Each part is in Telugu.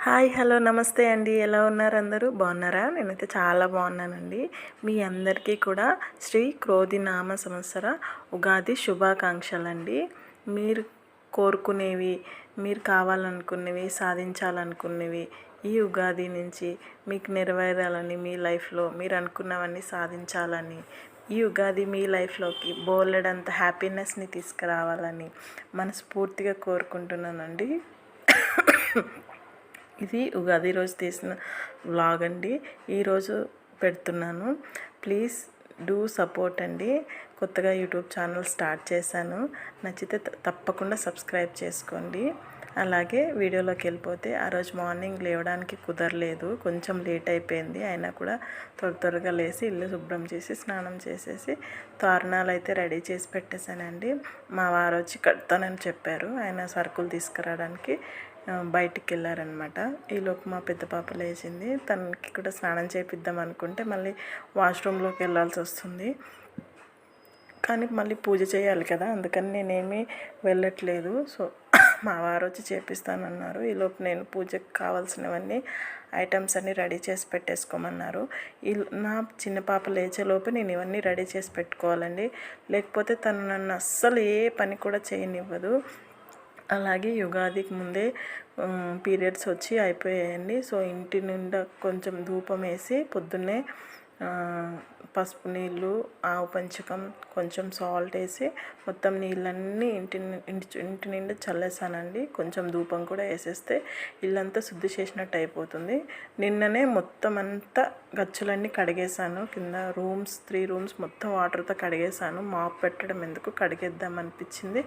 హాయ్ హలో నమస్తే అండి. ఎలా ఉన్నారు అందరూ? బాగున్నారా? నేనైతే చాలా బాగున్నానండి. మీ అందరికీ కూడా శ్రీ క్రోధినామ సంవత్సర ఉగాది శుభాకాంక్షలండి. మీరు కోరుకునేవి, మీరు కావాలనుకునేవి, సాధించాలనుకునేవి ఈ ఉగాది నుంచి మీకు నెరవేరాలని, మీ లైఫ్లో మీరు అనుకున్నవన్నీ సాధించాలని, ఈ ఉగాది మీ లైఫ్లోకి బోలెడంత హ్యాపీనెస్ని తీసుకురావాలని మనస్ఫూర్తిగా కోరుకుంటున్నానండి. ఇది ఉగాది రోజు తీసిన వ్లాగ్ అండి. ఈరోజు పెడుతున్నాను. ప్లీజ్ డూ సపోర్ట్ అండి. కొత్తగా యూట్యూబ్ ఛానల్ స్టార్ట్ చేశాను. నచ్చితే తప్పకుండా సబ్స్క్రైబ్ చేసుకోండి. అలాగే వీడియోలోకి వెళ్ళిపోతే ఆ రోజు మార్నింగ్ లేవడానికి కుదరలేదు, కొంచెం లేట్ అయిపోయింది. అయినా కూడా త్వరగా లేచి ఇల్లు శుభ్రం చేసి స్నానం చేసేసి తోరణాలు అయితే రెడీ చేసి పెట్టేశానండి. మా వారు వచ్చి కడతానని చెప్పారు. ఆయన సరుకులు తీసుకురావడానికి బయటికి వెళ్ళారనమాట. ఈలోపు మా పెద్ద పాప లేచింది. తనకి కూడా స్నానం చేపిద్దాం అనుకుంటే మళ్ళీ వాష్రూమ్లోకి వెళ్ళాల్సి వస్తుంది. కానీ మళ్ళీ పూజ చేయాలి కదా, అందుకని నేనేమీ వెళ్ళట్లేదు. సో మా వారు వచ్చి చేపిస్తానన్నారు. ఈలోపు నేను పూజకు కావాల్సినవన్నీ ఐటమ్స్ అన్నీ రెడీ చేసి పెట్టేసుకోమన్నారు. నా చిన్న పాప లేచేలోపు నేను ఇవన్నీ రెడీ చేసి పెట్టుకోవాలండి. లేకపోతే తను నన్ను అస్సలు ఏ పని కూడా చేయనివ్వదు. అలాగే యుగాదికి ముందే పీరియడ్స్ వచ్చి అయిపోయాయండి. సో ఇంటి నిండా కొంచెం ధూపం వేసి పొద్దున్నే పసుపు నీళ్ళు, ఆవు పంచకం, కొంచెం సాల్ట్ వేసి మొత్తం నీళ్ళన్నీ ఇంటి నిండా చల్లేసానండి. కొంచెం ధూపం కూడా వేసేస్తే ఇల్లంతా శుద్ధి చేసినట్టు అయిపోతుంది. నిన్ననే మొత్తం అంతా గచ్చులన్నీ కడిగేసాను. కింద 3 రూమ్స్ మొత్తం వాటర్తో కడిగేసాను. మాప్ పెట్టడం ఎందుకు, కడిగేద్దాం అనిపించింది.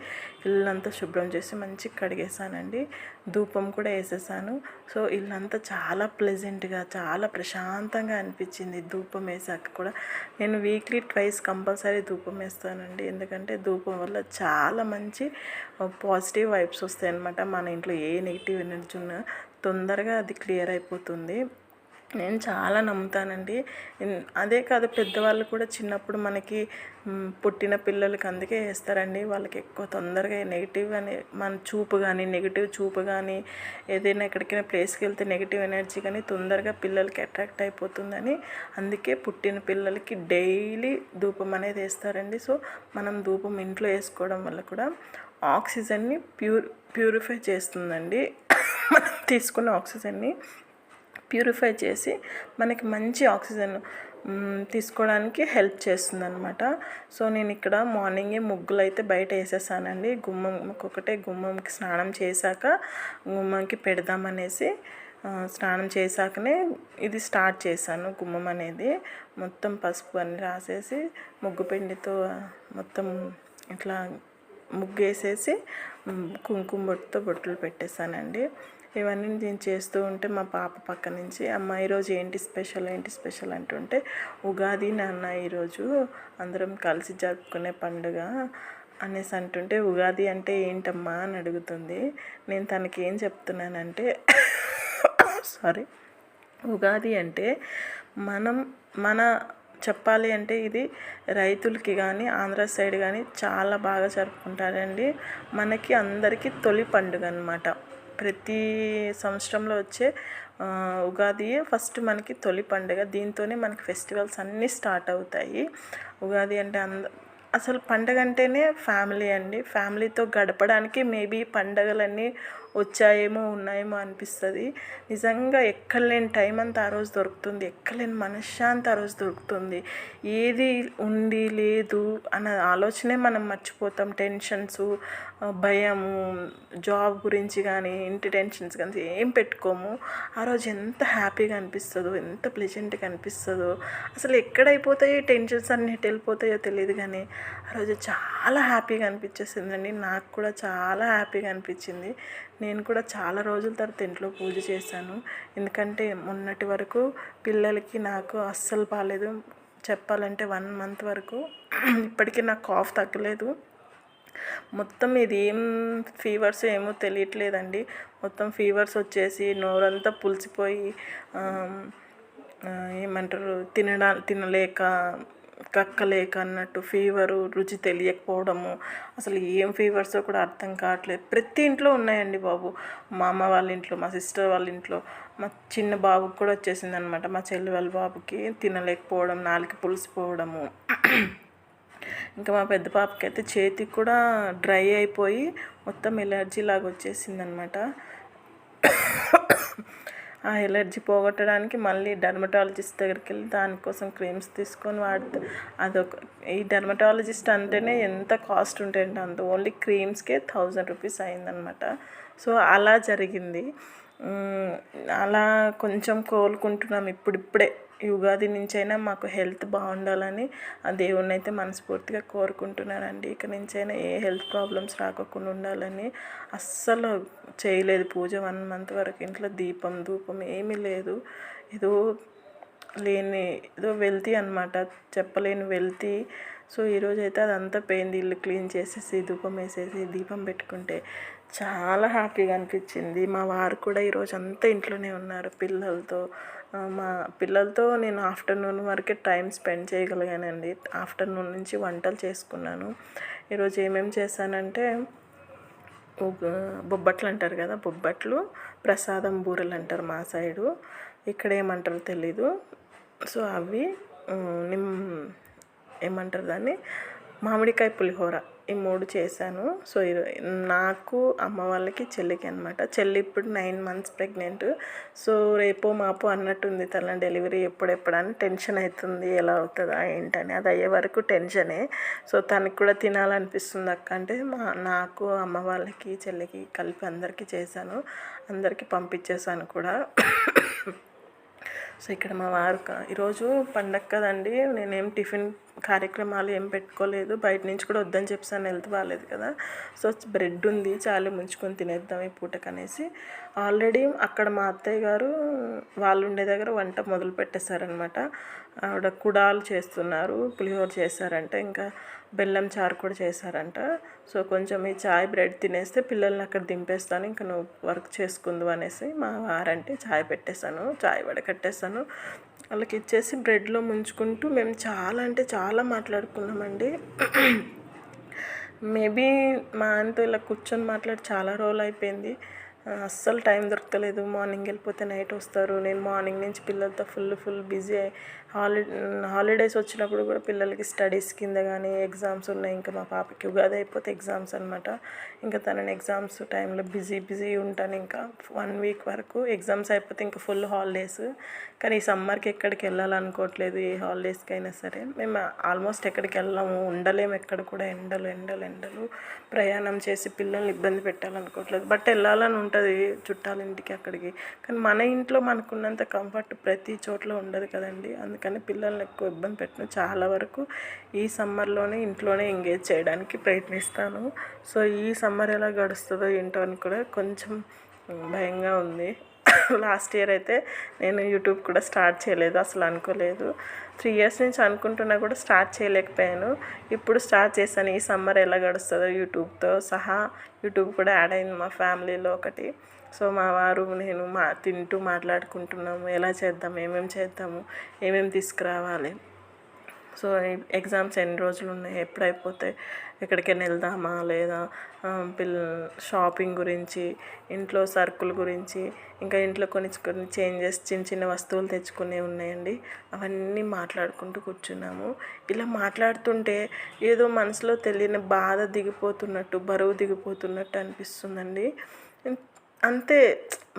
ఇల్లంతా శుభ్రం చేసి మంచిగా కడిగేసానండి. ధూపం కూడా వేసేసాను. సో ఇల్లంతా చాలా ప్లెజెంట్గా, చాలా ప్రశాంతంగా అనిపించింది ధూపం వేసాక కూడా. నేను వీక్లీ ట్వైస్ కంపల్సరీ ధూపం వేస్తానండి. ఎందుకంటే ధూపం వల్ల చాలా మంచి పాజిటివ్ వైబ్స్ వస్తాయి అన్నమాట. మన ఇంట్లో ఏ నెగిటివ్ ఎనర్జీ ఉన్నా తొందరగా అది క్లియర్ అయిపోతుంది. నేను చాలా నమ్ముతానండి. అదే కాదు, పెద్దవాళ్ళు కూడా చిన్నప్పుడు మనకి పుట్టిన పిల్లలకి అందుకే వేస్తారండి. వాళ్ళకి ఎక్కువ తొందరగా నెగిటివ్ అని మన చూపు కానీ, నెగిటివ్ చూపు కానీ, ఏదైనా ఎక్కడికైనా ప్లేస్కి వెళ్తే నెగిటివ్ ఎనర్జీ కానీ తొందరగా పిల్లలకి అట్రాక్ట్ అయిపోతుందని అందుకే పుట్టిన పిల్లలకి డైలీ ధూపం అనేది వేస్తారండి. సో మనం ధూపం ఇంట్లో వేసుకోవడం వల్ల కూడా ఆక్సిజన్ని ప్యూరిఫై చేస్తుందండి. మనం తీసుకున్న ఆక్సిజన్ని ప్యూరిఫై చేసి మనకి మంచి ఆక్సిజన్ తీసుకోవడానికి హెల్ప్ చేస్తుంది అనమాట. సో నేను ఇక్కడ మార్నింగే ముగ్గులు అయితే బయట వేసేసానండి. గుమ్మంకి స్నానం చేశాక గుమ్మంకి పెడదామనేసి స్నానం చేశాకనే ఇది స్టార్ట్ చేశాను. గుమ్మం అనేది మొత్తం పసుపు అన్నీ రాసేసి ముగ్గు పిండితో మొత్తం ఇట్లా ముగ్గు వేసేసి కుంకుమ బొట్టులు పెట్టేశానండి. ఇవన్నీ నేను చేస్తూ ఉంటే మా పాప పక్క నుంచి, అమ్మ ఈరోజు ఏంటి స్పెషల్ అంటుంటే, ఉగాది నాన్న ఈరోజు అందరం కలిసి జరుపుకునే పండుగ అనేసి అంటుంటే, ఉగాది అంటే ఏంటమ్మా అని అడుగుతుంది. నేను తనకి ఏం చెప్తున్నానంటే ఉగాది అంటే మన చెప్పాలి అంటే ఇది రైతులకి కానీ, ఆంధ్ర సైడ్ కానీ చాలా బాగా జరుపుకుంటారండి. మనకి అందరికీ తొలి పండుగ అన్నమాట. ప్రతి సంవత్సరంలో వచ్చే ఉగాది ఫస్ట్ మనకి తొలి పండుగ. దీంతోనే మనకి ఫెస్టివల్స్ అన్నీ స్టార్ట్ అవుతాయి. ఉగాది అంటే అసలు పండుగ అంటేనే ఫ్యామిలీ అండి. ఫ్యామిలీతో గడపడానికి మేబీ పండుగలన్నీ ఉన్నాయేమో అనిపిస్తుంది. నిజంగా ఎక్కడలేని టైం అంతా ఆ రోజు దొరుకుతుంది. ఎక్కడలేని మనశ్శాంతి ఆ రోజు దొరుకుతుంది. ఏది ఉంది లేదు అన్న ఆలోచనే మనం మర్చిపోతాం. టెన్షన్స్, భయము, జాబ్ గురించి కానీ, ఇంటి టెన్షన్స్ కానీ ఏం పెట్టుకోము. ఆ రోజు ఎంత హ్యాపీగా అనిపిస్తుందో, ఎంత ప్లెజెంట్గా అనిపిస్తుందో. అసలు ఎక్కడైపోతాయో టెన్షన్స్ అన్నీ ఎటు వెళ్ళిపోతాయో తెలియదు, కానీ ఆ రోజు చాలా హ్యాపీగా అనిపించేసిందండి. నాకు కూడా చాలా హ్యాపీగా అనిపించింది. నేను కూడా చాలా రోజుల తర్వాత ఇంట్లో పూజ చేశాను. ఎందుకంటే మొన్నటి వరకు పిల్లలకి నాకు అస్సలు బాగాలేదు. చెప్పాలంటే 1 మంత్ వరకు ఇప్పటికీ నాకు కాఫ్ తగ్గలేదు. మొత్తం ఇది ఏం ఫీవర్స్ ఏమో తెలియట్లేదండి. మొత్తం ఫీవర్స్ వచ్చేసి నోరంతా పులిసిపోయి ఏమంటారు తినలేక కక్కలేక అన్నట్టు ఫీవరు, రుచి తెలియకపోవడము, అసలు ఏం ఫీవర్సో కూడా అర్థం కావట్లేదు. ప్రతి ఇంట్లో ఉన్నాయండి బాబు. మా అమ్మ వాళ్ళ ఇంట్లో, మా సిస్టర్ వాళ్ళ ఇంట్లో, మా చిన్న బాబుకి కూడా వచ్చేసిందనమాట. మా చెల్లి వాళ్ళ బాబుకి తినలేకపోవడం, నాలుక పులిసిపోవడము. ఇంకా మా పెద్ద పాపకి అయితే చేతికి కూడా డ్రై అయిపోయి మొత్తం ఎలర్జీ లాగా వచ్చేసిందనమాట. ఆ ఎలర్జీ పోగొట్టడానికి మళ్ళీ డర్మటాలజిస్ట్ దగ్గరికి వెళ్ళి దానికోసం క్రీమ్స్ తీసుకొని వాడితే ఈ డర్మటాలజిస్ట్ అంటేనే ఎంత కాస్ట్ ఉంటాయంటే అంత, ఓన్లీ క్రీమ్స్కే 1000 రూపీస్ అయిందనమాట. సో అలా జరిగింది. అలా కొంచెం కోలుకుంటున్నాం ఇప్పుడిప్పుడే. ఈ ఉగాది నుంచైనా మాకు హెల్త్ బాగుండాలని ఆ దేవుణ్ణి అయితే మనస్ఫూర్తిగా కోరుకుంటున్నానండి. ఇక నుంచైనా ఏ హెల్త్ ప్రాబ్లమ్స్ రాకుండా ఉండాలని. అస్సలు చేయలేదు పూజ 1 మంత్ వరకు. ఇంట్లో దీపం ధూపం ఏమీ లేదు. ఏదో వెళ్తీ అనమాట, చెప్పలేని వెళ్తీ. సో ఈరోజు అయితే అదంతా పోయింది. ఇల్లు క్లీన్ చేసేసి ధూపం వేసేసి దీపం పెట్టుకుంటే చాలా హ్యాపీగా అనిపించింది. మా వారు కూడా ఈరోజు అంతా ఇంట్లోనే ఉన్నారు పిల్లలతో. మా పిల్లలతో నేను ఆఫ్టర్నూన్ వరకే టైం స్పెండ్ చేయగలిగానండి. ఆఫ్టర్నూన్ నుంచి వంటలు చేసుకున్నాను. ఈరోజు ఏమేమి చేశానంటే బొబ్బట్లు అంటారు కదా, బొబ్బట్లు, ప్రసాదం బూరెలు అంటారు మా సైడు, ఇక్కడ ఏమంటారో తెలీదు. సో అవి ఏమంటారు దాన్ని, మామిడికాయ పులిహోర, ఈ 3 చేశాను. సో నాకు, అమ్మ వాళ్ళకి, చెల్లికి అనమాట. చెల్లి ఇప్పుడు 9 మంత్స్ ప్రెగ్నెంట్. సో రేపో మాపో అన్నట్టుంది తన డెలివరీ ఎప్పుడెప్పుడని టెన్షన్ అవుతుంది, ఎలా అవుతుందా ఏంటని. అది అయ్యే వరకు టెన్షనే. సో తనకి కూడా తినాలనిపిస్తుంది అక్క అంటే నాకు, అమ్మ వాళ్ళకి, చెల్లికి కలిపి అందరికీ చేశాను. అందరికీ పంపించేశాను కూడా. సో ఇక్కడ మా వారు ఈరోజు పండగ కదండి, నేనేం టిఫిన్ కార్యక్రమాలు ఏం పెట్టుకోలేదు. బయట నుంచి కూడా వద్దని చెప్పాను, హెల్త్ బాగాలేదు కదా. సో బ్రెడ్ ఉంది, చాలు ముంచుకొని తినేద్దాం ఈ పూటకనేసి. ఆల్రెడీ అక్కడ మా అత్తయ్య గారు వాళ్ళు ఉండే దగ్గర వంట మొదలు పెట్టేశారనమాట. ఆవిడ కుడాలు చేస్తున్నారు, పులిహోర చేశారంట, ఇంకా బెల్లం చారు కూడా చేశారంట. సో కొంచెం ఈ చాయ్ బ్రెడ్ తినేస్తే పిల్లల్ని అక్కడ దింపేస్తాను, ఇంకా నువ్వు వర్క్ చేసుకుందు అనేసి మా వారంటే చాయ్ పెట్టేశాను, చాయ్ వడకట్టేశాను. వాళ్ళకి ఇచ్చేసి బ్రెడ్లో ముంచుకుంటూ మేము చాలా అంటే చాలా మాట్లాడుకున్నామండి. మేబీ మా ఆయనతో ఇలా కూర్చొని మాట్లాడి చాలా రోజులు అయిపోయింది. అస్సలు టైం దొరకలేదు. మార్నింగ్ వెళ్ళిపోతే నైట్ వస్తారు. నేను మార్నింగ్ నుంచి పిల్లలతో ఫుల్ బిజీ. హాలిడేస్ వచ్చినప్పుడు కూడా పిల్లలకి స్టడీస్ కింద కానీ ఎగ్జామ్స్ ఉన్నాయి. ఇంకా మా పాపకి ఉగాది అయిపోతే ఎగ్జామ్స్ అనమాట. ఇంకా తనని ఎగ్జామ్స్ టైంలో బిజీ ఉంటాను. ఇంకా 1 వీక్ వరకు ఎగ్జామ్స్ అయిపోతే ఇంకా ఫుల్ హాలిడేస్. కానీ ఈ సమ్మర్కి ఎక్కడికి వెళ్ళాలనుకోవట్లేదు, ఏ హాలిడేస్కి అయినా సరే. మేము ఆల్మోస్ట్ ఎక్కడికి వెళ్ళాము, ఉండలేము ఎక్కడ కూడా. ఎండలు ప్రయాణం చేసి పిల్లల్ని ఇబ్బంది పెట్టాలనుకోవట్లేదు. బట్ వెళ్ళాలని ఉంటుంది చుట్టాల ఇంటికి, అక్కడికి. కానీ మన ఇంట్లో మనకున్నంత కంఫర్ట్ ప్రతి చోట్ల ఉండదు కదండి. అందుకని పిల్లల్ని ఎక్కువ ఇబ్బంది పెట్టను. చాలా వరకు ఈ సమ్మర్లోనే ఇంట్లోనే ఎంగేజ్ చేయడానికి ప్రయత్నిస్తాను. సో ఈ సమ్మర్ ఎలా గడుస్తుందో ఏంటో అని కూడా కొంచెం భయంగా ఉంది. లాస్ట్ ఇయర్ అయితే నేను యూట్యూబ్ కూడా స్టార్ట్ చేయలేదు, అసలు అనుకోలేదు. 3 ఇయర్స్ నుంచి అనుకుంటున్నా కూడా స్టార్ట్ చేయలేకపోయాను. ఇప్పుడు స్టార్ట్ చేశాను. ఈ సమ్మర్ ఎలా గడుస్తుందో యూట్యూబ్తో సహా. యూట్యూబ్ కూడా యాడ్ అయింది మా ఫ్యామిలీలో ఒకటి. సో మా వారు నేను తింటూ మాట్లాడుకుంటున్నాము, ఎలా చేద్దాం, ఏమేమి చేద్దాము, ఏమేమి తీసుకురావాలి. సో ఎగ్జామ్స్ ఎన్ని రోజులు ఉన్నాయి, ఎప్పుడైపోతాయి, ఎక్కడికైనా వెళ్దామా లేదా, షాపింగ్ గురించి, ఇంట్లో సరుకుల గురించి, ఇంకా ఇంట్లో కొన్ని చేంజెస్, చిన్న వస్తువులు తెచ్చుకునే ఉన్నాయండి. అవన్నీ మాట్లాడుకుంటూ కూర్చున్నాము. ఇలా మాట్లాడుతుంటే ఏదో మనసులో తెలియని బాధ దిగిపోతున్నట్టు, బరువు దిగిపోతున్నట్టు అనిపిస్తుందండి. అంతే,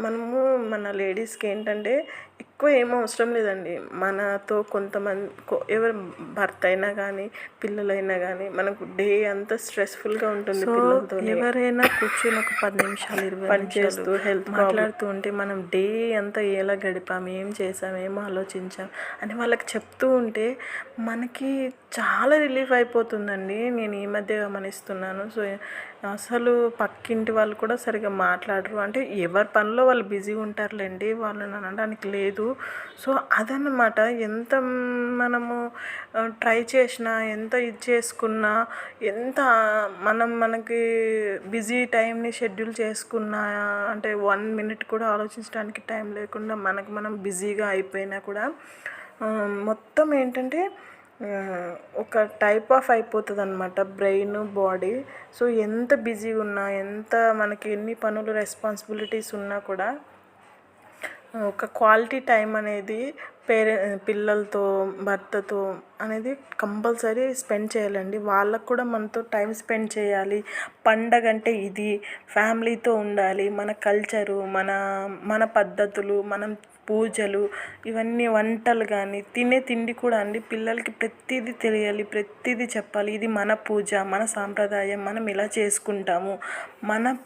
మనము మన లేడీస్కి ఏంటంటే ఎక్కువ ఏం అవసరం లేదండి. మనతో కొంతమంది ఎవరు భర్త అయినా కానీ పిల్లలైనా కానీ మనకు డే అంతా స్ట్రెస్ఫుల్గా ఉంటుంది. పిల్లలతో ఎవరైనా కూర్చొని ఒక 10 నిమిషాలు 20 పని చేస్తూ హెల్త్ మాట్లాడుతూ ఉంటే మనం డే అంతా ఎలా గడిపాం, ఏం చేసాం, ఏం ఆలోచించాం అని వాళ్ళకి చెప్తూ ఉంటే మనకి చాలా రిలీఫ్ అయిపోతుందండి. నేను ఈ మధ్య గమనిస్తున్నాను. సో అసలు పక్కింటి వాళ్ళు కూడా సరిగ్గా మాట్లాడరు. అంటే ఎవరి పనిలో వాళ్ళు బిజీగా ఉంటారులేండి, వాళ్ళని అనడానికి లేదు. సో అదన్నమాట. ఎంత మనము ట్రై చేసినా, ఎంత ఇది చేసుకున్నా, ఎంత మనకి బిజీ టైంని షెడ్యూల్ చేసుకున్నా, అంటే 1 మినిట్ కూడా ఆలోచించడానికి టైం లేకుండా మనం బిజీగా అయిపోయినా కూడా మొత్తం ఏంటంటే ఒక టైప్ ఆఫ్ అయిపోతుంది అనమాట బ్రెయిన్ బాడీ. సో ఎంత బిజీగా ఉన్నా, ఎంత మనకి ఎన్ని పనులు రెస్పాన్సిబిలిటీస్ ఉన్నా కూడా ఒక క్వాలిటీ టైం అనేది పిల్లలతో, భర్తతో అనేది కంపల్సరీ స్పెండ్ చేయాలండి. వాళ్ళకు కూడా మనతో టైం స్పెండ్ చేయాలి. పండగ అంటే ఇది, ఫ్యామిలీతో ఉండాలి. మన కల్చరు, మన పద్ధతులు, మనం పూజలు, ఇవన్నీ వంటలు కానీ, తినే తిండి కూడా అండి పిల్లలకి ప్రతిదీ తెలియాలి, ప్రతిదీ చెప్పాలి. ఇది మన పూజ, మన సాంప్రదాయం, మనం ఇలా చేసుకుంటాము, మన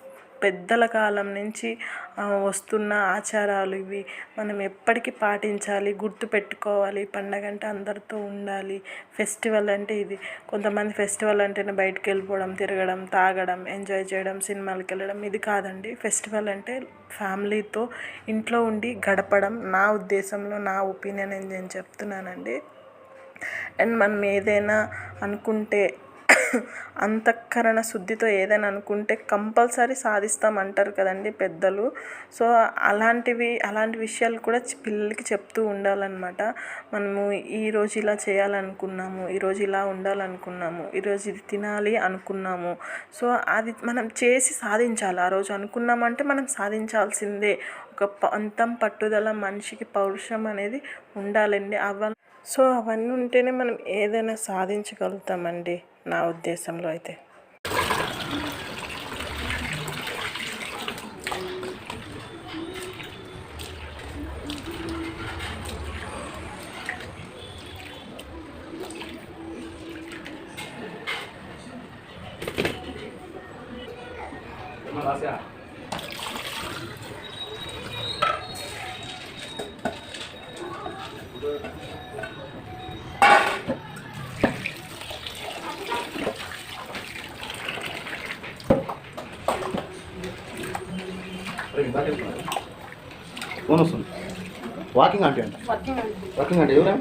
పెద్దల కాలం నుంచి వస్తున్న ఆచారాలు ఇవి మనం ఎప్పటికీ పాటించాలి, గుర్తుపెట్టుకోవాలి. పండగ అంటే అందరితో ఉండాలి, ఫెస్టివల్ అంటే ఇది. కొంతమంది ఫెస్టివల్ అంటేనే బయటకు వెళ్ళిపోవడం, తిరగడం, తాగడం, ఎంజాయ్ చేయడం, సినిమాలకు వెళ్ళడం, ఇది కాదండి. ఫెస్టివల్ అంటే ఫ్యామిలీతో ఇంట్లో ఉండి గడపడం. నా ఉద్దేశంలో, నా ఒపీనియన్ నేను చెప్తున్నానండి. అండ్ మనం ఏదైనా అనుకుంటే అంతఃకరణ శుద్ధితో ఏదైనా అనుకుంటే కంపల్సరీ సాధిస్తామంటారు కదండి పెద్దలు. సో అలాంటి విషయాలు కూడా పిల్లలకి చెప్తూ ఉండాలన్నమాట. మనము ఈరోజు ఇలా చేయాలనుకున్నాము, ఈరోజు ఇలా ఉండాలనుకున్నాము, ఈరోజు ఇది తినాలి అనుకున్నాము. సో అది మనం చేసి సాధించాలి. ఆ రోజు అనుకున్నామంటే మనం సాధించాల్సిందే. ఒక పంతం, పట్టుదల, మనిషికి పౌరుషం అనేది ఉండాలండి. సో అవన్నీ ఉంటేనే మనం ఏదైనా సాధించగలుగుతామండి నా ఉద్దేశంలో అయితే. ఫోన్ వస్తుంది. వాకింగ్ అంటే వాకింగ్ అంటే ఎవరా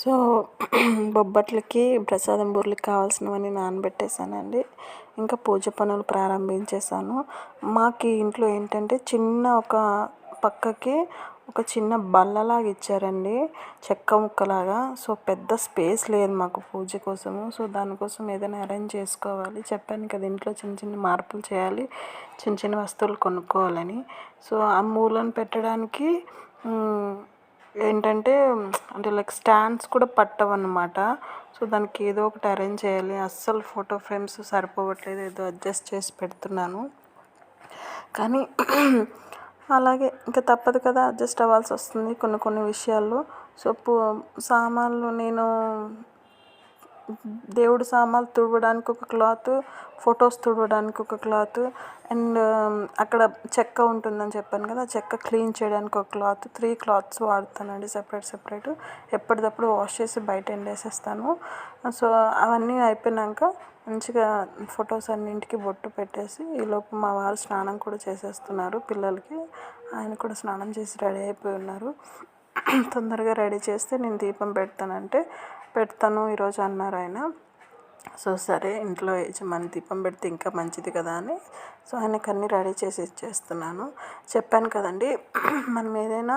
సో బొబ్బట్లకి, ప్రసాదం బూరెలకి కావాల్సినవన్నీ నానబెట్టేసానండి. ఇంకా పూజ పనులు ప్రారంభించేసాను. మాకు ఇంట్లో ఏంటంటే ఒక పక్కకి ఒక చిన్న బల్లలాగా ఇచ్చారండి, చెక్క ముక్కలాగా. సో పెద్ద స్పేస్ లేదు మాకు పూజ కోసము. సో దానికోసం ఏదైనా అరేంజ్ చేసుకోవాలి. చెప్పాను కదా, ఇంట్లో చిన్న చిన్న మార్పులు చేయాలి, చిన్న చిన్న వస్తువులు కొనుక్కోవాలని. సో ఆ మూలను పెట్టడానికి ఏంటంటే అంటే లైక్ స్టాండ్స్ కూడా పట్టవన్నమాట. సో దానికి ఏదో ఒకటి అరేంజ్ చేయాలి. అస్సలు ఫోటో ఫ్రేమ్స్ సరిపోవట్లేదు, ఏదో అడ్జస్ట్ చేసి పెడుతున్నాను. కానీ అలాగే ఇంకా తప్పదు కదా, అడ్జస్ట్ అవ్వాల్సి వస్తుంది కొన్ని విషయాల్లో. సో సామాన్లు నేను దేవుడి సామాన్లు తుడవడానికి ఒక క్లాత్, ఫొటోస్ తుడవడానికి ఒక క్లాత్, అండ్ అక్కడ చెక్క ఉంటుందని చెప్పాను కదా, చెక్క క్లీన్ చేయడానికి ఒక క్లాత్, 3 క్లాత్స్ వాడతానండి సెపరేట్. ఎప్పటికప్పుడు వాష్ చేసి బయట ఎండేసేస్తాను. సో అవన్నీ అయిపోయినాక మంచిగా ఫొటోస్ అన్నింటికి బొట్టు పెట్టేసి, ఈలోపు మా వారు స్నానం కూడా చేసేస్తున్నారు పిల్లలకి. ఆయన కూడా స్నానం చేసి రెడీ అయిపోయి ఉన్నారు. తొందరగా రెడీ చేస్తే నేను దీపం పెడతాను ఈరోజు అన్నారు ఆయన. సో సరే, ఇంట్లో యజమాని దీపం పెడితే ఇంకా మంచిది కదా అని సో ఆయనకు అన్నీ రెడీ చేసి ఇచ్చేస్తున్నాను. చెప్పాను కదండి, మనం ఏదైనా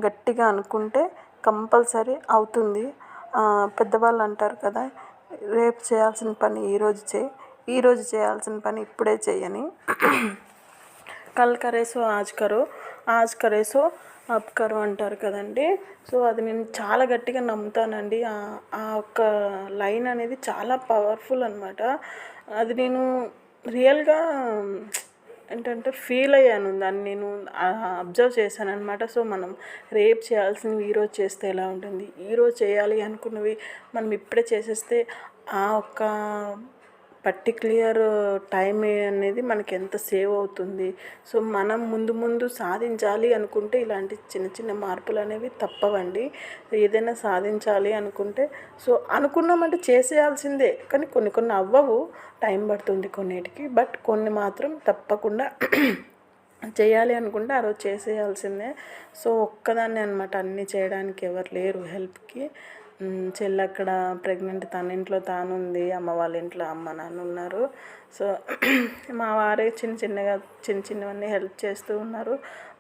గట్టిగా అనుకుంటే కంపల్సరీ అవుతుంది. పెద్దవాళ్ళు అంటారు కదా, రేపు చేయాల్సిన పని ఈరోజు చేయాల్సిన పని ఇప్పుడే చేయని. కల్ కరే సో ఆజ్ కరే సో అబ్ కరో అంటారు కదండి. సో అది నేను చాలా గట్టిగా నమ్ముతానండి. ఆ ఒక్క లైన్ అనేది చాలా పవర్ఫుల్ అనమాట. అది నేను రియల్గా ఏంటంటే ఫీల్ అయ్యాను, దాన్ని నేను అబ్జర్వ్ చేశాను అనమాట. సో మనం రేపు చేయాల్సినవి ఈరోజు చేస్తే ఎలా ఉంటుంది, ఈరోజు చేయాలి అనుకున్నవి మనం ఇప్పుడే చేసేస్తే ఆ ఒక్క పర్టిక్యులర్ టైం అనేది మనకి ఎంత సేవ్ అవుతుంది. సో మనం ముందు ముందు సాధించాలి అనుకుంటే ఇలాంటి చిన్న చిన్న మార్పులు అనేవి తప్పవండి. ఏదైనా సాధించాలి అనుకుంటే సో అనుకున్నామంటే చేసేయాల్సిందే, కానీ కొన్ని కొన్ని అవ్వవు, టైం పడుతుంది కొన్నిటికి. బట్ కొన్ని మాత్రం తప్పకుండా చేయాలి అనుకుంటే ఆ రోజు చేసేయాల్సిందే. సో ఒక్కదాన్నే అనమాట అన్నీ చేయడానికి, ఎవరు లేరు హెల్ప్కి. చెల్లి అక్కడ ప్రెగ్నెంట్, తన ఇంట్లో తాను ఉంది, అమ్మ వాళ్ళ ఇంట్లో అమ్మ నాన్న ఉన్నారు. సో మా వారే చిన్న చిన్నవన్నీ హెల్ప్ చేస్తూ ఉన్నారు.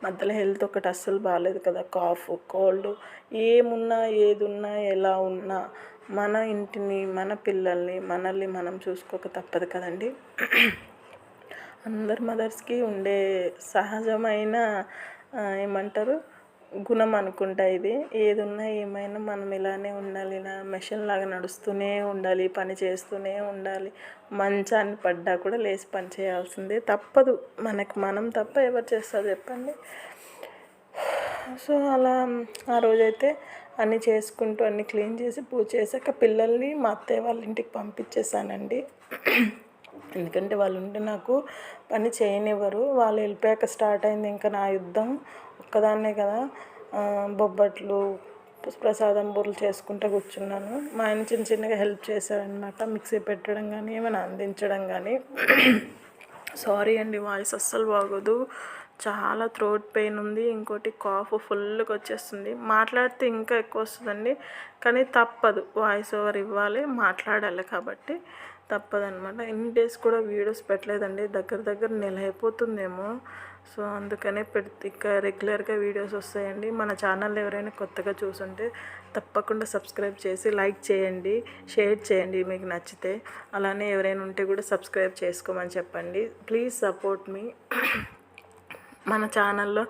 మధ్యలో హెల్త్ ఒకటి అస్సలు బాగాలేదు కదా, కాఫ్ కోల్డ్ ఏమున్నా ఏదున్నా ఎలా ఉన్నా మన ఇంటిని మన పిల్లల్ని మనల్ని మనం చూసుకోక తప్పదు కదండి. అందరు మదర్స్కి ఉండే సహజమైన ఏమంటారు గుణం అనుకుంటా ఇది. ఏదున్నా ఏమైనా మనం ఇలానే ఉండాలి, ఇలా మెషిన్ లాగా నడుస్తూనే ఉండాలి, పని చేస్తూనే ఉండాలి. మంచాన్ని పడ్డా కూడా లేచి పని చేయాల్సిందే, తప్పదు. మనకి మనం తప్ప ఎవరు చేస్తారు చెప్పండి. సో అలా ఆ రోజైతే అన్నీ చేసుకుంటూ అన్నీ క్లీన్ చేసి పూజ చేశాక పిల్లల్ని మా అత్తయ్య వాళ్ళ ఇంటికి పంపించేశానండి. ఎందుకంటే వాళ్ళు ఉంటే నాకు పని చేయనివ్వరు. వాళ్ళు వెళ్ళిపోయాక స్టార్ట్ అయింది ఇంకా నా యుద్ధం. ఒక్కదాన్నే కదా, బొబ్బట్లు ప్రసాదం బూరెలు చేసుకుంటూ కూర్చున్నాను. మా ఆయన చిన్నగా హెల్ప్ చేశారనమాట, మిక్సీ పెట్టడం కానీ ఏమైనా అందించడం కానీ. సారీ అండి, వాయిస్ అస్సలు బాగోదు, చాలా థ్రోట్ పెయిన్ ఉంది, ఇంకోటి కాఫ్ ఫుల్గా వచ్చేస్తుంది. మాట్లాడితే ఇంకా ఎక్కువ వస్తుందండి, కానీ తప్పదు, వాయిస్ ఓవర్ ఇవ్వాలి, మాట్లాడాలి కాబట్టి తప్పదనమాట. ఇన్ని డేస్ కూడా వీడియోస్ పెట్టలేదండి, దగ్గర నెల అయిపోతుందేమో. సో అందుకనే ఇక రెగ్యులర్గా వీడియోస్ వస్తాయండి. మన ఛానల్ ఎవరైనా కొత్తగా చూసుంటే తప్పకుండా సబ్స్క్రైబ్ చేసి లైక్ చేయండి, షేర్ చేయండి మీకు నచ్చితే. అలానే ఎవరైనా ఉంటే కూడా సబ్స్క్రైబ్ చేసుకోమని చెప్పండి. ప్లీజ్ సపోర్ట్ మీ. మన ఛానల్లో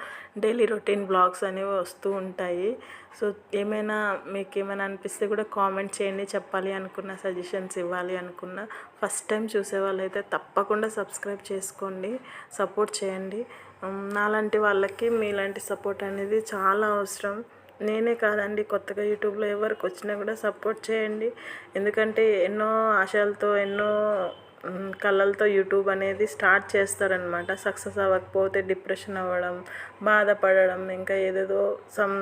డైలీ రొటీన్ బ్లాగ్స్ అనేవి వస్తూ ఉంటాయి. సో ఏమైనా మీకు ఏమైనా అనిపిస్తే కూడా కామెంట్ చేయండి. చెప్పాలి అనుకున్న, సజెషన్స్ ఇవ్వాలి అనుకున్న, ఫస్ట్ టైం చూసే వాళ్ళైతే తప్పకుండా సబ్స్క్రైబ్ చేసుకోండి, సపోర్ట్ చేయండి. నాలాంటి వాళ్ళకి మీలాంటి సపోర్ట్ అనేది చాలా అవసరం. నేనే కాదండి, కొత్తగా యూట్యూబ్లో ఎవరికి వచ్చినా కూడా సపోర్ట్ చేయండి. ఎందుకంటే ఎన్నో ఆశలతో ఎన్నో కళ్ళలతో యూట్యూబ్ అనేది స్టార్ట్ చేస్తారనమాట. సక్సెస్ అవ్వకపోతే డిప్రెషన్ అవ్వడం, బాధపడడం, ఇంకా ఏదేదో సమ్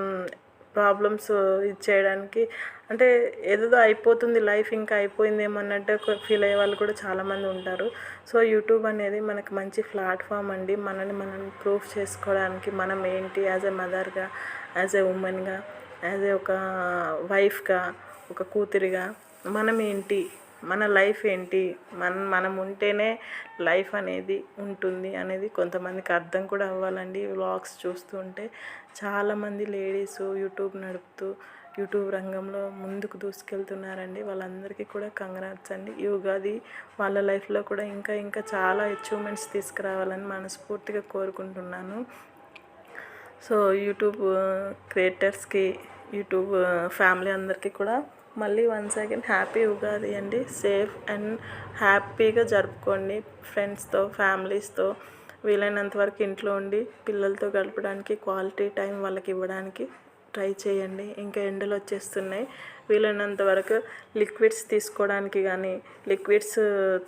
ప్రాబ్లమ్స్ ఇచ్చేయడానికి, అంటే ఏదేదో అయిపోతుంది లైఫ్, ఇంకా అయిపోయిందేమో అన్నట్టు ఫీల్ అయ్యే వాళ్ళు కూడా చాలామంది ఉంటారు. సో యూట్యూబ్ అనేది మనకు మంచి ప్లాట్ఫామ్ అండి, మనల్ని మనం ప్రూఫ్ చేసుకోవడానికి. మనం ఏంటి యాజ్ ఎ మదర్గా, యాజ్ ఎ ఉమెన్గా, యాజ్ ఎ ఒక వైఫ్గా, ఒక కూతురిగా మనం ఏంటి, మన లైఫ్ ఏంటి, మనం ఉంటేనే లైఫ్ అనేది ఉంటుంది అనేది కొంతమందికి అర్థం కూడా అవ్వాలండి. వ్లాగ్స్ చూస్తూ ఉంటే చాలామంది లేడీస్ యూట్యూబ్ నడుపుతూ యూట్యూబ్ రంగంలో ముందుకు దూసుకెళ్తున్నారండి. వాళ్ళందరికీ కూడా కంగ్రాట్స్ అండి. ఈ ఉగాది వాళ్ళ లైఫ్లో కూడా ఇంకా చాలా అచీవ్మెంట్స్ తీసుకురావాలని మనస్ఫూర్తిగా కోరుకుంటున్నాను. సో యూట్యూబ్ క్రియేటర్స్కి, యూట్యూబ్ ఫ్యామిలీ అందరికీ కూడా మళ్ళీ వన్స్ అగైన్ హ్యాపీ ఉగాది అండి. సేఫ్ అండ్ హ్యాపీగా జరుపుకోండి ఫ్రెండ్స్తో, ఫ్యామిలీస్తో. వీలైనంత వరకు ఇంట్లో ఉండి పిల్లలతో గడపడానికి, క్వాలిటీ టైం వాళ్ళకి ఇవ్వడానికి ట్రై చేయండి. ఇంకా ఎండలు వచ్చేస్తున్నాయి, వీలైనంత వరకు లిక్విడ్స్ తీసుకోవడానికి కానీ, లిక్విడ్స్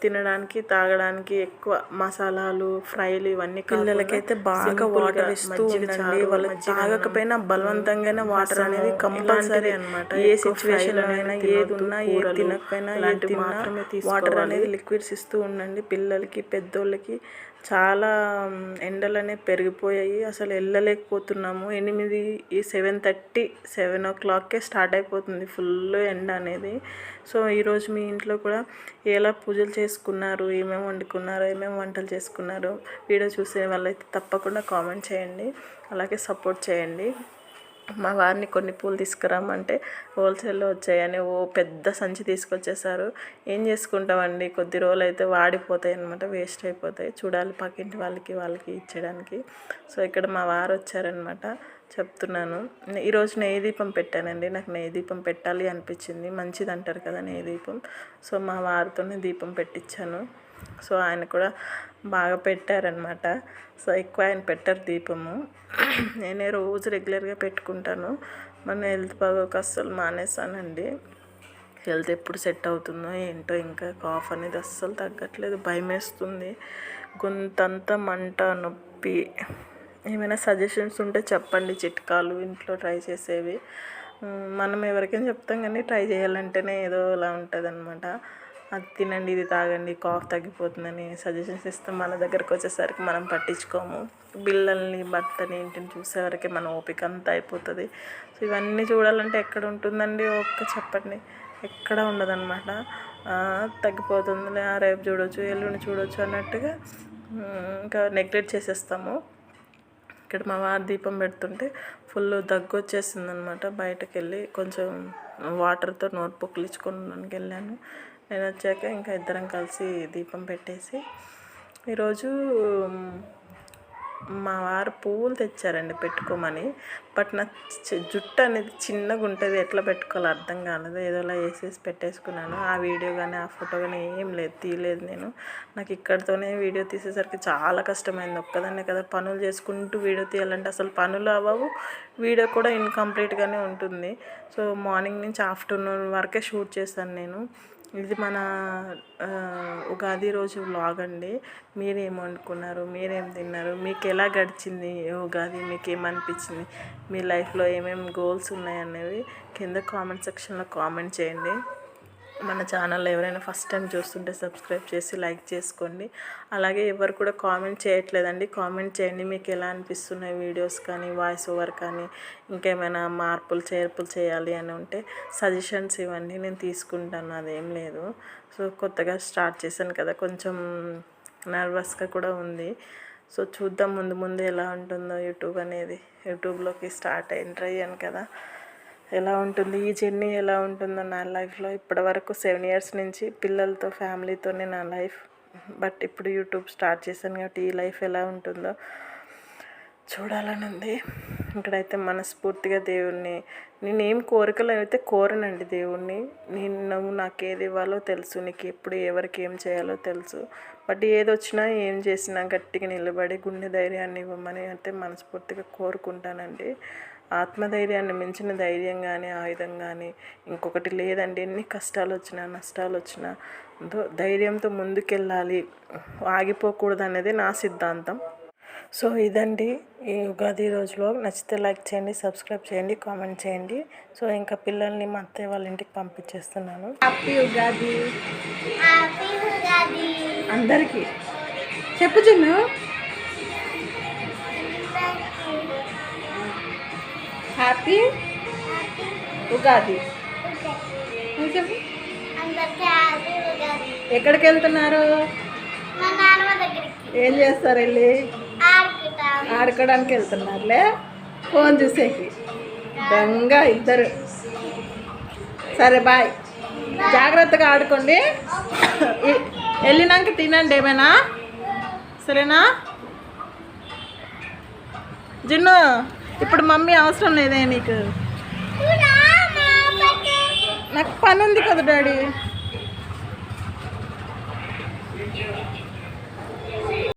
తినడానికి, తాగడానికి ఎక్కువ మసాలాలు, ఫ్రైలు ఇవన్నీ పిల్లలకైతే బాగా వాటర్ ఇస్తూ ఉండండి. వాళ్ళు తాగకపోయినా బలవంతంగా వాటర్ అనేది కంపల్సరీ అనమాట. ఏ సిచ్యువేషన్ అయినా, ఏది ఉన్నా, ఏది తినకపోయినా, ఏది మాత్రమే వాటర్ అనేది లిక్విడ్స్ ఇస్తూ ఉండండి పిల్లలకి, పెద్దోళ్ళకి. చాలా ఎండలు అనేవి పెరిగిపోయాయి, అసలు వెళ్ళలేకపోతున్నాము. 7:30, 7 o'clockకే స్టార్ట్ అయిపోతుంది ఫుల్ ఎండ అనేది. సో ఈరోజు మీ ఇంట్లో కూడా ఎలా పూజలు చేసుకున్నారు, ఏమేమి వండుకున్నారు, ఏమేమి వంటలు చేసుకున్నారు, వీడియో చూసే వాళ్ళైతే తప్పకుండా కామెంట్ చేయండి, అలాగే సపోర్ట్ చేయండి. మా వారిని కొన్ని పూలు తీసుకురామంటే హోల్సేల్లో వచ్చాయని పెద్ద సంచి తీసుకొచ్చేసారు. ఏం చేసుకుంటామండి, కొద్ది రోజులు అయితే వాడిపోతాయి అన్నమాట, వేస్ట్ అయిపోతాయి. చూడాలి పక్కింటి వాళ్ళకి ఇచ్చడానికి. సో ఇక్కడ మా వారు వచ్చారనమాట, చెప్తున్నాను. ఈరోజు నెయ్యి దీపం పెట్టానండి, నాకు నెయ్యి దీపం పెట్టాలి అనిపించింది, మంచిది అంటారు కదా నెయ్యి దీపం. సో మా వారితోనే దీపం పెట్టించాను. సో ఆయన కూడా బాగా పెట్టారనమాట. సో ఎక్కువ ఆయన పెట్టారు దీపము. నేనే రోజు రెగ్యులర్గా పెట్టుకుంటాను. మన హెల్త్ బాగోక అస్సలు మానేసానండి. హెల్త్ ఎప్పుడు సెట్ అవుతుందో ఏంటో, ఇంకా కాఫ్ అనేది అస్సలు తగ్గట్లేదు, భయం వేస్తుంది, గొంతంతా మంట, నొప్పి. ఏమైనా సజెషన్స్ ఉంటే చెప్పండి, చిట్కాలు ఇంట్లో ట్రై చేసేవి. మనం ఎవరికైనా చెప్తాం కానీ ట్రై చేయాలంటేనే ఏదో ఇలా ఉంటుంది అనమాట. అది తినండి, ఇది తాగండి, కాఫ్ తగ్గిపోతుందని సజెషన్స్ ఇస్తాం. మన దగ్గరకు వచ్చేసరికి మనం పట్టించుకోము. పిల్లల్ని, భర్తని, ఇంటిని చూసేవరకే మన ఓపిక అంతా అయిపోతుంది. సో ఇవన్నీ చూడాలంటే ఎక్కడ ఉంటుందండి ఒక్క చెప్పండి, ఎక్కడ ఉండదన్నమాట. తగ్గిపోతుంది, రేపు చూడవచ్చు, ఎల్లుండి చూడవచ్చు అన్నట్టుగా ఇంకా నెగ్లెక్ట్ చేసేస్తాము. ఇక్కడ మా వారు దీపం పెడుతుంటే ఫుల్ దగ్గు వచ్చేసింది అనమాట. బయటకు వెళ్ళి కొంచెం వాటర్తో నోరు పుక్కిలించుకోవడానికి వెళ్ళాను. నేను వచ్చాక ఇంకా ఇద్దరం కలిసి దీపం పెట్టేసి, ఈరోజు మా వారు పువ్వులు తెచ్చారండి పెట్టుకోమని. బట్ నా జుట్టు అనేది చిన్నగా ఉంటుంది, ఎట్లా పెట్టుకోవాలో అర్థం కాలేదు. ఏదోలా వేసేసి పెట్టేసుకున్నాను. ఆ వీడియో కానీ ఆ ఫోటో కానీ ఏం లేదు, తీయలేదు నేను. నాకు ఇక్కడితోనే వీడియో తీసేసరికి చాలా కష్టమైంది. ఒక్కదాన్నే కదా పనులు చేసుకుంటూ వీడియో తీయాలంటే అసలు పనులు అవ్వవు, వీడియో కూడా ఇన్కంప్లీట్గానే ఉంటుంది. సో మార్నింగ్ నుంచి ఆఫ్టర్నూన్ వరకే షూట్ చేశాను నేను. ఇది మన ఉగాది రోజు వ్లాగ్ అండి. మీరేం వండుకున్నారు, మీరేం తిన్నారు, మీకు ఎలా గడిచింది ఉగాది, మీకు ఏమనిపించింది, మీ లైఫ్లో ఏమేమి గోల్స్ ఉన్నాయనేవి కింద కామెంట్ సెక్షన్లో కామెంట్ చేయండి. మన ఛానల్ ఎవరైనా ఫస్ట్ టైం చూస్తుంటే సబ్స్క్రైబ్ చేసి లైక్ చేసుకోండి. అలాగే ఎవరు కూడా కామెంట్ చేయట్లేదండి, కామెంట్ చేయండి. మీకు ఎలా అనిపిస్తున్నాయి వీడియోస్ కానీ, వాయిస్ ఓవర్ కానీ, ఇంకేమైనా మార్పులు చేర్పులు చేయాలి అని ఉంటే సజెషన్స్ ఇవ్వండి, నేను తీసుకుంటాను, అదేం లేదు. సో కొత్తగా స్టార్ట్ చేశాను కదా, కొంచెం నర్వస్గా కూడా ఉంది. సో చూద్దాం ముందు ముందు ఎలా ఉంటుందో యూట్యూబ్ అనేది. యూట్యూబ్లోకి ఎంటర్ అయ్యాను కదా, ఎలా ఉంటుంది ఈ జర్నీ, ఎలా ఉంటుందో నా లైఫ్లో. ఇప్పటివరకు 7 years నుంచి పిల్లలతో, ఫ్యామిలీతోనే నా లైఫ్. బట్ ఇప్పుడు యూట్యూబ్ స్టార్ట్ చేశాను కాబట్టి ఈ లైఫ్ ఎలా ఉంటుందో చూడాలని ఉంది. ఇక్కడైతే మనస్ఫూర్తిగా దేవుణ్ణి, నేనేం కోరికలు అయితే కోరనండి దేవుణ్ణి. నువ్వు నాకు ఏది ఇవ్వాలో తెలుసు, నీకు ఎప్పుడు ఎవరికి ఏం చేయాలో తెలుసు. బట్ ఏది వచ్చినా ఏం చేసినా గట్టిగా నిలబడి గుండె ధైర్యాన్ని ఇవ్వమని అయితే మనస్ఫూర్తిగా కోరుకుంటానండి. ఆత్మధైర్యాన్ని మించిన ధైర్యం కానీ, ఆయుధం కానీ ఇంకొకటి లేదండి. ఎన్ని కష్టాలు వచ్చినా, నష్టాలు వచ్చినా ధైర్యంతో ముందుకెళ్ళాలి, ఆగిపోకూడదు అనేది నా సిద్ధాంతం. సో ఇదండి ఈ ఉగాది రోజులో. నచ్చితే లైక్ చేయండి, సబ్స్క్రైబ్ చేయండి, కామెంట్ చేయండి. సో ఇంకా పిల్లల్ని మా అత్తయ్య వాళ్ళ ఇంటికి పంపించేస్తున్నాను. హ్యాపీ ఉగాది అందరికీ చెప్పు చిన్ను. హ్యాపీ ఉగాది చెప్పు. ఎక్కడికి వెళ్తున్నారు? ఏం చేస్తారు వెళ్ళి? ఆడుకోవడానికి వెళ్తున్నారులే, ఫోన్ చూసేకి దొంగ ఇద్దరు. సరే బాయ్, జాగ్రత్తగా ఆడుకోండి, వెళ్ళినాక తినండి ఏమైనా, సరేనా? జిన్ను ఇప్పుడు మమ్మీ అవసరం లేదే నీకు? నాకు పని ఉంది కదా డాడీ.